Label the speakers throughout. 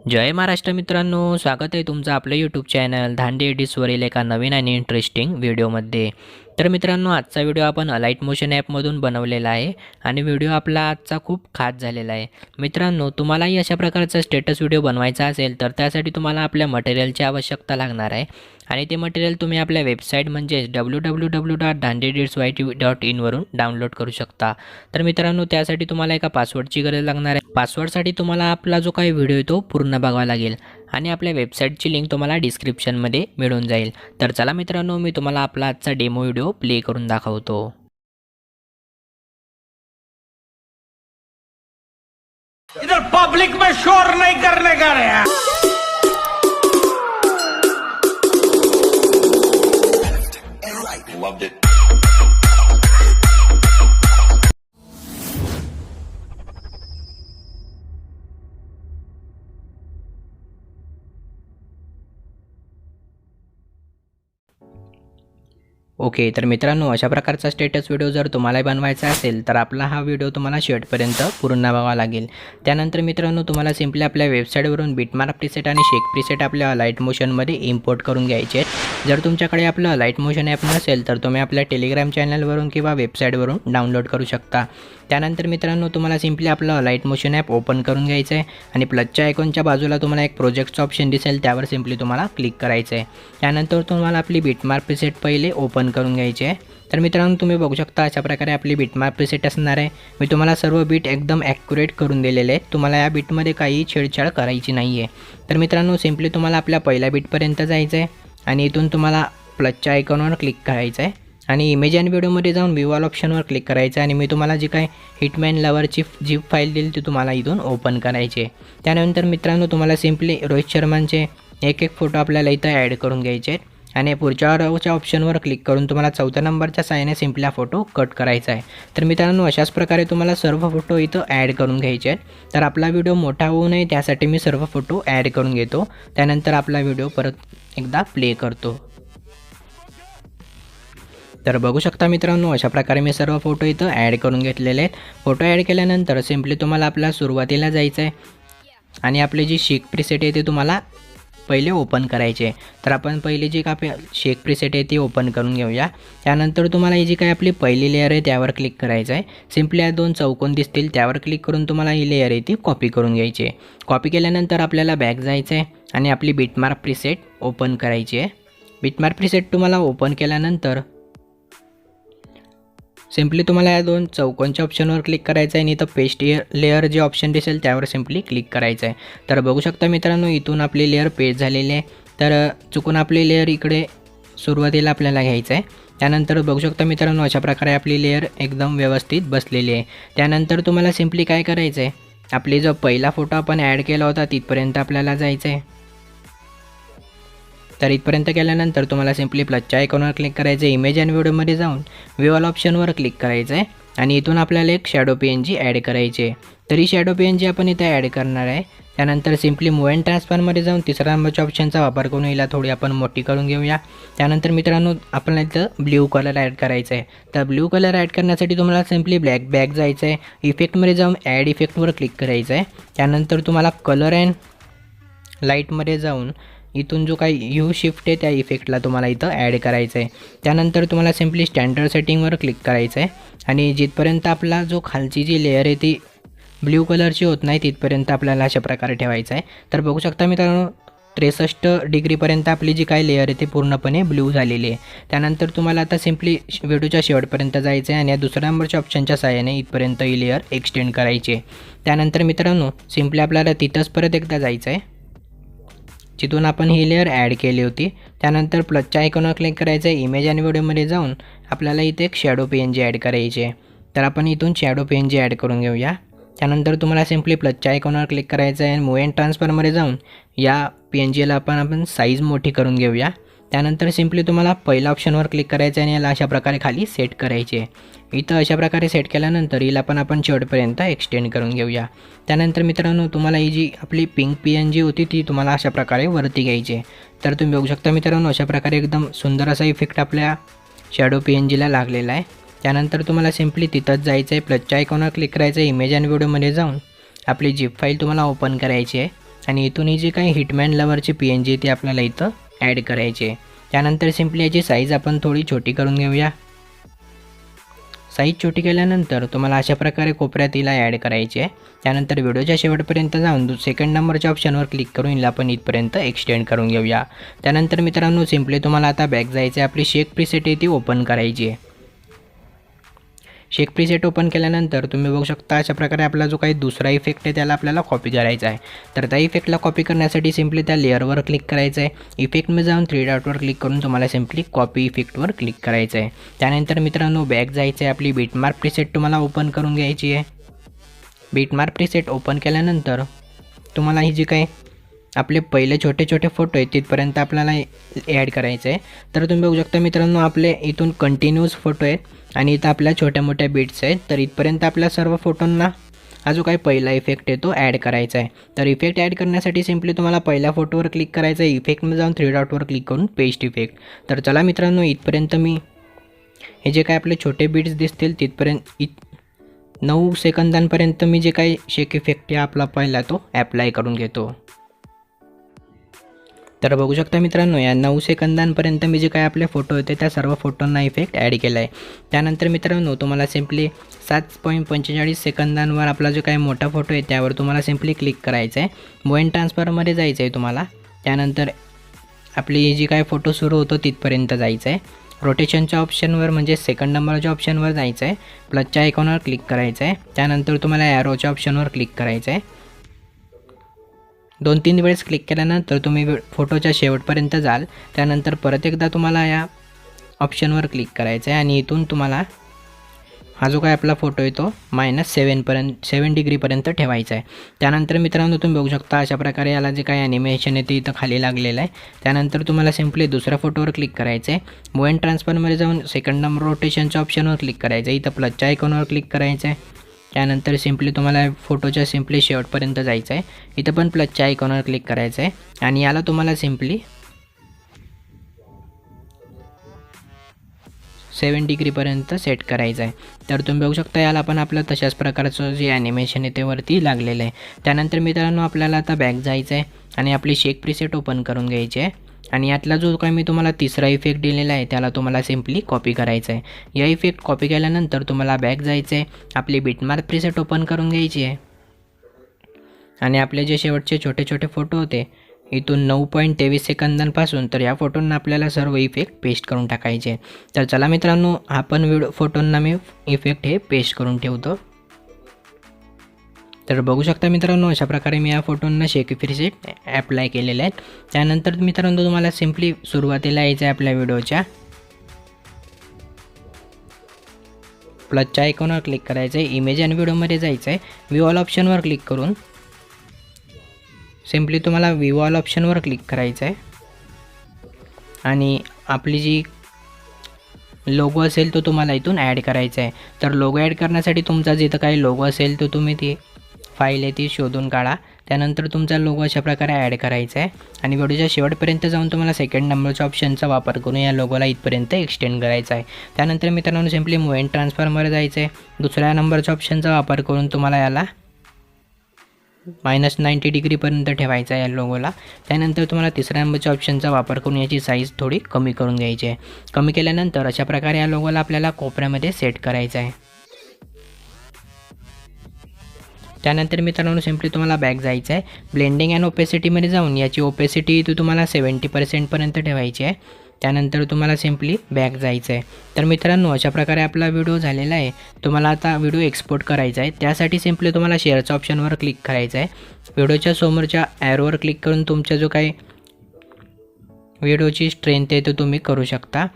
Speaker 1: जय महाराष्ट्र मित्रांनो, स्वागत आहे तुमचं आपलं यूट्यूब चॅनल धांडे एडिट्सवरील एका नवीन आणि इंटरेस्टिंग व्हिडिओमध्ये। तर मित्रांनो, आजचा व्हिडिओ आपण अलाइट मोशन ॲपमधून बनवलेला आहे आणि व्हिडिओ आपला आजचा खूप खास झालेला आहे। मित्रांनो, तुम्हालाही अशा प्रकारचा स्टेटस व्हिडिओ बनवायचा असेल तर त्यासाठी तुम्हाला आपल्या मटेरियलची आवश्यकता लागणार आहे आणि ते मटेरियल तुम्ही आपल्या वेबसाईट म्हणजे www.dhandeeditzYT.in वरून डाउनलोड करू शकता। तर मित्रांनो, त्यासाठी तुम्हाला एका पासवर्डची गरज लागणार आहे। पासवर्डसाठी तुम्हाला आपला जो काही व्हिडिओ आहे तो पूर्ण बघावा लागेल आणि आपल्या वेबसाईटची लिंक तुम्हाला डिस्क्रिप्शनमध्ये मिळून जाईल। तर चला मित्रांनो, मी तुम्हाला आपला आजचा डेमो व्हिडिओ प्ले करून दाखवतो।
Speaker 2: इधर पब्लिक में शोर नहीं करने का रे। Loved it.
Speaker 1: ओके, तर मित्रांनो, अशा प्रकारचा स्टेटस व्हिडिओ जर तुम्हाला बनवायचा असेल तर आपला हा व्हिडिओ तुम्हाला शेवटपर्यंत पूर्ण बघावा लागेल। त्यानंतर मित्रांनो, तुम्हाला सिंपली आपल्या वेबसाईटवरून बिटमार्क प्रीसेट आणि शेक प्रीसेट आपल्या अलाइट मोशनमध्ये इम्पोर्ट करून घ्यायचे आहेत। जर तुमच्याकडे आपलं अलाइट मोशन ॲप नसेल तर तुम्ही आपल्या टेलिग्राम चॅनलवरून किंवा वेबसाईटवरून डाउनलोड करू शकता। त्यानंतर मित्रांनो, तुम्हाला सिंपली आपलं अलाइट मोशन ॲप ओपन करून घ्यायचं आहे आणि प्लसच्या आयकॉनच्या बाजूला तुम्हाला एक प्रोजेक्टचं ऑप्शन दिसेल, त्यावर सिंपली तुम्हाला क्लिक करायचं आहे। त्यानंतर तुम्हाला आपली बिटमार्क प्रीसेट पहिले ओपन करून घ्यायची आहे। तर मित्रांनो, तुम्ही बघू शकता अशा प्रकारे आपली बिटमार्क प्रीसेट असणार आहे। मी तुम्हाला सर्व बीट एकदम ॲक्युरेट करून दिलेले आहेत, तुम्हाला या बीटमध्ये काही छेडछाड करायची नाही आहे। तर मित्रांनो, सिंपली तुम्हाला आपल्या पहिल्या बीटपर्यंत जायचं आहे आणि इथून तुम्हाला प्लसच्या आयकॉनवर क्लिक करायचं आहे आणि इमेज अँड व्हिडिओमध्ये जाऊन व्ह्यू ऑल ऑप्शनवर क्लिक करायचं आहे आणि मी तुम्हाला जी काय हिटमॅन लवरची जीप फाईल दिली ती तुम्हाला इथून ओपन करायची आहे। त्यानंतर मित्रांनो, तुम्हाला सिंपली रोहित शर्मांचे एक फोटो आपल्याला इथं ॲड करून घ्यायचे आहेत आणि पुढच्या रोच्या ऑप्शनवर क्लिक करून तुम्हाला 4थ्या नंबरच्या साहाय्याने सिंपली फोटो कट करायचा आहे। तर मित्रांनो, अशाच प्रकारे तुम्हाला सर्व फोटो इथं ॲड करून घ्यायचे आहेत। तर आपला व्हिडिओ मोठा होऊ नये त्यासाठी मी सर्व फोटो ॲड करून घेतो, त्यानंतर आपला व्हिडिओ परत एकदा प्ले करतो। तर बघू शकता मित्रांनो, अशा प्रकारे मी सर्व फोटो इथं ॲड करून घेतलेले आहेत। फोटो ॲड केल्यानंतर सिंपली तुम्हाला आपला सुरुवातीला जायचं आहे आणि आपली जी शेक प्रीसेट आहे ते तुम्हाला पहिले ओपन करायचे। तर आपण पहिली जी काय शेक प्रीसेट आहे ती ओपन करून घेऊया। त्यानंतर तुम्हाला ही जी काय आपली पहिली लेअर आहे त्यावर क्लिक करायचं आहे। सिंपली या दोन चौकोन दिसतील त्यावर क्लिक करून तुम्हाला ही लेअर आहे ती कॉपी करून घ्यायची आहे। कॉपी केल्यानंतर आपल्याला बॅक जायचं आहे आणि आपली बिटमार्क प्रीसेट ओपन करायची आहे। बिटमार्क प्रीसेट तुम्हाला ओपन केल्यानंतर सिंपली तुम्हाला या दोन चौकोनच्या ऑप्शनवर क्लिक करायचं आहे आणि इथं पेस्ट लेअर जे ऑप्शन दिसेल त्यावर सिंपली क्लिक करायचं आहे। तर बघू शकता मित्रांनो, इथून आपली लेअर पेस्ट झालेली आहे। तर चुकून आपली लेअर इकडे सुरुवातीला आपल्याला घ्यायचं आहे। त्यानंतर बघू शकता मित्रांनो, अशा प्रकारे आपली लेअर एकदम व्यवस्थित बसलेली आहे। त्यानंतर तुम्हाला सिंपली काय करायचं आहे, आपली जो पहिला फोटो आपण ॲड केला होता तिथपर्यंत आपल्याला जायचं आहे। तर इथपर्यंत गेल्यानंतर तुम्हाला सिंपली प्लसच्या आयकॉनवर क्लिक करायचं आहे, इमेज अँड व्हिडिओमध्ये जाऊन व्ह्यू ऑल ऑप्शनवर क्लिक करायचं आहे आणि इथून आपल्याला एक शॅडो PNG ॲड करायची आहे। तर ही शॅडो PNG आपण इथे ॲड करणार आहे। त्यानंतर सिंपली मूव अँड ट्रान्सफरमध्ये जाऊन तिसऱ्या नंबरच्या ऑप्शनचा वापर करून हिला थोडी आपण मोठी करून घेऊया। त्यानंतर मित्रांनो, आपल्याला इथं ब्ल्यू कलर ॲड करायचा आहे। तर ब्ल्यू कलर ॲड करण्यासाठी तुम्हाला सिंपली बॅक जायचं आहे, इफेक्टमध्ये जाऊन ॲड इफेक्टवर क्लिक करायचं आहे। त्यानंतर तुम्हाला कलर अँड लाईटमध्ये जाऊन इथून जो काही यू शिफ्ट आहे त्या इफेक्टला तुम्हाला इथं ॲड करायचं आहे। त्यानंतर तुम्हाला सिंपली स्टँडर्ड सेटिंगवर क्लिक करायचं आहे आणि जिथपर्यंत आपला जो खालची जी लेअर आहे ती ब्ल्यू कलरची होत नाही तिथपर्यंत आपल्याला अशा प्रकारे ठेवायचं आहे। तर बघू शकता मित्रांनो, 63 डिग्रीपर्यंत आपली जी काही लेअर आहे ती पूर्णपणे ब्ल्यू झालेली आहे। त्यानंतर तुम्हाला आता सिंपली व्हिडिओच्या शेवटपर्यंत जायचं आहे आणि या दुसऱ्या नंबरच्या ऑप्शनच्या साहाय्याने इथपर्यंत ही लेअर एक्सटेंड करायची आहे। त्यानंतर मित्रांनो, सिंपली आपल्याला तिथंच परत एकदा जायचं आहे जिथून आपण ही लेअर ॲड केली होती। त्यानंतर प्लसच्या आयकॉनवर क्लिक करायचं आहे, इमेज आणि व्हिडिओमध्ये जाऊन आपल्याला इथे एक शॅडो PNG ॲड करायची आहे। तर आपण इथून शॅडो PNG ॲड करून घेऊया। त्यानंतर तुम्हाला सिंपली प्लसच्या आयकॉनवर क्लिक करायचं आहे आणि मूव अँड ट्रान्सफरमध्ये जाऊन या PNGला आपण साईज मोठी करून घेऊया। त्यानंतर सिंपली तुम्हाला पहिल्या ऑप्शनवर क्लिक करायचं आहे आणि याला अशा प्रकारे खाली सेट करायचे आहे। इथं अशा प्रकारे सेट केल्यानंतर हिला पण आपण शेवटपर्यंत एक्सटेंड करून घेऊया। त्यानंतर मित्रांनो, तुम्हाला ही जी आपली पिंक PNG होती ती तुम्हाला अशा प्रकारे वरती घ्यायची आहे। तर तुम्ही बघू शकता मित्रांनो, अशा प्रकारे एकदम सुंदर असा इफेक्ट आपल्या शॅडो PNGला लागलेला आहे। त्यानंतर तुम्हाला सिंपली तिथंच जायचं आहे, प्लसच्या आयकॉनवर क्लिक करायचं आहे, इमेज अँड व्हिडिओमध्ये जाऊन आपली जीप फाईल तुम्हाला ओपन करायची आहे आणि इथून ही जी काही हिटमॅन लवरची PNG ती आपल्याला इथं ॲड करायची आहे. त्यानंतर सिम्पली याची साईज आपण थोडी छोटी करून घेऊया. साईज छोटी केल्यानंतर तुम्हाला अशा प्रकारे कोपऱ्यात हिला ॲड करायची आहे. त्यानंतर व्हिडिओच्या शेवटपर्यंत जाऊन सेकंड नंबरच्या ऑप्शनवर क्लिक करून हिला आपण इथपर्यंत एक्सटेंड करून घेऊया. त्यानंतर मित्रांनो सिम्पली तुम्हाला आता बॅक जायचं आहे. आपली शेक प्रीसेट आहे ती ओपन करायची आहे. शेक प्रीसेट ओपन केल्यानंतर तुम्ही बघू शकता अशा प्रकारे आपला जो काही दुसरा इफेक्ट आहे त्याला आपल्याला कॉपी करायचा आहे. तर त्या इफेक्टला कॉपी करण्यासाठी सिम्पली त्या लेअरवर क्लिक करायचं आहे. इफेक्टमध्ये जाऊन 3 डॉटवर क्लिक करून तुम्हाला सिम्पली कॉपी इफेक्टवर क्लिक करायचं आहे. त्यानंतर मित्रांनो बॅक जायचं आहे. आपली बीटमार्क प्रीसेट तुम्हाला ओपन करून घ्यायची आहे. बीटमार्क प्रीसेट ओपन केल्यानंतर तुम्हाला ही जी काही आपले पहिले छोटे छोटे फोटो आहेत तिथपर्यंत आपल्याला ॲड करायचं आहे. तर तुम्ही बघू शकता मित्रांनो आपले इथून कंटिन्यूस फोटो आहेत आणि इथं आपल्या छोट्या मोठ्या बीट्स आहेत. तर इथपर्यंत आपल्या सर्व फोटोंना हा जो काही पहिला इफेक्ट आहे तो ॲड करायचा आहे. तर इफेक्ट ॲड करण्यासाठी सिम्पली तुम्हाला पहिल्या फोटोवर क्लिक करायचं आहे. इफेक्टमध्ये जाऊन 3 डॉटवर क्लिक करून पेस्ट इफेक्ट. तर चला मित्रांनो इथपर्यंत मी हे जे काही आपले छोटे बीट्स दिसतील तिथपर्यंत 9 सेकंदांपर्यंत मी जे काही शेक इफेक्ट आहे आपला पहिला तो ॲप्लाय करून घेतो. तर बघू शकता मित्रांनो या 9 सेकंदांपर्यंत मी जे काय आपले फोटो होते त्या सर्व फोटोंना इफेक्ट ॲड केला आहे. त्यानंतर मित्रांनो तुम्हाला सिम्पली 7.45 सेकंदांवर आपला जो काही मोठा फोटो आहे त्यावर तुम्हाला सिम्पली क्लिक करायचं आहे. मोशन ट्रान्सफरमध्ये जायचं आहे तुम्हाला. त्यानंतर आपली जी काय फोटो सुरू होतो तिथपर्यंत जायचं आहे. रोटेशनच्या ऑप्शनवर म्हणजे सेकंड नंबरच्या ऑप्शनवर जायचं आहे. प्लसच्या आयकॉनवर क्लिक करायचं आहे. त्यानंतर तुम्हाला ॲरोच्या ऑप्शनवर क्लिक करायचं आहे. 2-3 वेळेस क्लिक केल्यानंतर तुम्ही फोटोच्या शेवटपर्यंत जाल. त्यानंतर परत एकदा तुम्हाला या ऑप्शनवर क्लिक करायचं आहे आणि इथून तुम्हाला हा जो काय आपला फोटो आहे तो -7 डिग्रीपर्यंत ठेवायचा आहे. त्यानंतर मित्रांनो तुम्ही बघू शकता अशा प्रकारे याला जे काही ॲनिमेशन आहे ते इथं खाली लागलेलं आहे. त्यानंतर तुम्हाला सिम्पली दुसऱ्या फोटोवर क्लिक करायचं आहे. मोशन ट्रान्सफरमध्ये जाऊन सेकंड नंबर रोटेशनच्या ऑप्शनवर क्लिक करायचं आहे. इथं प्लसच्या आयकॉनवर क्लिक करायचं आहे. त्यानंतर सिम्पली तुम्हाला फोटोच्या सिम्पली शेवटपर्यंत जायचं आहे. इथं पण प्लसच्या आयकॉनवर क्लिक करायचं आहे आणि याला तुम्हाला सिम्पली 7 डिग्रीपर्यंत सेट करायचं आहे. तर तुम्ही बघू शकता याला पण आपलं तशाच प्रकारचं जे ॲनिमेशन आहे ते वरती लागलेलं आहे. त्यानंतर मित्रांनो आपल्याला आता बॅक जायचं आहे आणि आपली शेक प्रीसेट ओपन करून घ्यायची आहे आणि यातला जो काही मी तुम्हाला तिसरा इफेक्ट दिलेला आहे त्याला तुम्हाला सिम्पली कॉपी करायचं आहे. या इफेक्ट कॉपी केल्यानंतर तुम्हाला बॅक जायचं आहे. आपली बीटमार्क प्रीसेट ओपन करून घ्यायची आहे आणि आपले जे शेवटचे छोटे छोटे फोटो होते इथून 9.23 सेकंदांपासून तर या फोटोंना आपल्याला सर्व इफेक्ट पेस्ट करून टाकायचे. तर चला मित्रांनो आपण फोटोंना मी इफेक्ट हे पेस्ट करून ठेवतो. तर बघू शकता मित्रांनो अशा प्रकारे मी या फोटोंना शेक प्रीसेट ॲप्लाय केलेले आहेत. त्यानंतर मित्रांनो तुम्हाला सिम्पली सुरुवातीला यायचं आहे आपल्या व्हिडिओच्या प्लसच्या आयकॉनवर क्लिक करायचं आहे. इमेज आणि व्हिडिओमध्ये जायचं आहे. व्ह्यू ऑल ऑप्शनवर क्लिक करून सिम्पली तुम्हाला व्ह्यू ऑल ऑप्शनवर क्लिक करायचं आहे आणि आपली जी लोगो असेल तो तुम्हाला इथून ॲड करायचा आहे. तर लोगो ॲड करण्यासाठी तुमचा जिथं काही लोगो असेल तो तुम्ही ती फाईल आहे ती शोधून काढा. त्यानंतर तुमचा लोगो अशा प्रकारे ॲड करायचा आहे आणि व्हिडिओच्या शेवटपर्यंत जाऊन तुम्हाला सेकंड नंबरच्या ऑप्शनचा वापर करून या लोगोला इथपर्यंत एक्सटेंड करायचा आहे. त्यानंतर मित्रांनो सिम्पली मोशन ट्रान्सफरमध्ये जायचं आहे. दुसऱ्या नंबरच्या ऑप्शनचा वापर करून तुम्हाला याला -90 डिग्रीपर्यंत ठेवायचा आहे या लोगोला. त्यानंतर तुम्हाला तिसऱ्या नंबरच्या ऑप्शनचा वापर करून याची साईज थोडी कमी करून घ्यायची आहे. कमी केल्यानंतर अशा प्रकारे या लोगोला आपल्याला कोपऱ्यामध्ये सेट करायचं आहे. त्यानंतर मित्रांनो सिम्पली तुम्हाला बॅक जायचं आहे. ब्लेंडिंग अँड ओपेसिटीमध्ये जाऊन याची ओपेसिटी तुम्हाला 70% ठेवायची आहे. त्यानंतर तुम्हाला सिम्पली बॅक जायचं आहे. तर मित्रांनो अशा प्रकारे आपला व्हिडिओ झालेला आहे. तुम्हाला आता व्हिडिओ एक्सपोर्ट करायचा आहे. त्यासाठी सिम्पली तुम्हाला शेअरच्या ऑप्शनवर क्लिक करायचं आहे. व्हिडिओच्या समोरच्या ॲरोवर क्लिक करून तुमच्या जो काही व्हिडिओची स्ट्रेंथ आहे तो तुम्ही करू शकता.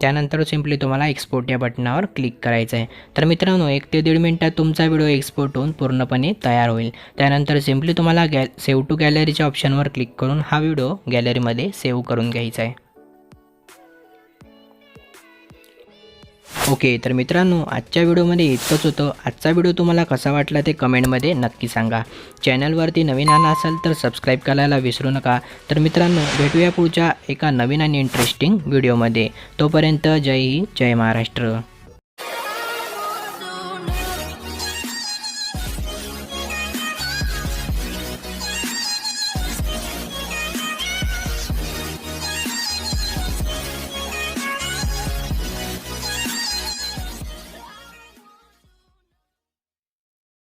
Speaker 1: त्यानंतर सिम्पली तुम्हाला एक्सपोर्ट या बटनावर क्लिक करायचं आहे. तर मित्रांनो 1 ते 1.5 मिनिटात तुमचा व्हिडिओ एक्सपोर्ट होऊन पूर्णपणे तयार होईल. त्यानंतर सिम्पली तुम्हाला सेव्ह टू गॅलरीच्या ऑप्शनवर क्लिक करून हा व्हिडिओ गॅलरीमध्ये सेव्ह करून घ्यायचा आहे. ओके, तर मित्रांनो आजच्या व्हिडिओमध्ये इतकंच होतं. आजचा व्हिडिओ तुम्हाला कसा वाटला ते कमेंटमध्ये नक्की सांगा. चॅनलवरती नवीन आला असाल तर सबस्क्राईब करायला विसरू नका. तर मित्रांनो भेटूया पुढच्या एका नवीन आणि इंटरेस्टिंग व्हिडिओमध्ये. तोपर्यंत जय हिंद, जय महाराष्ट्र.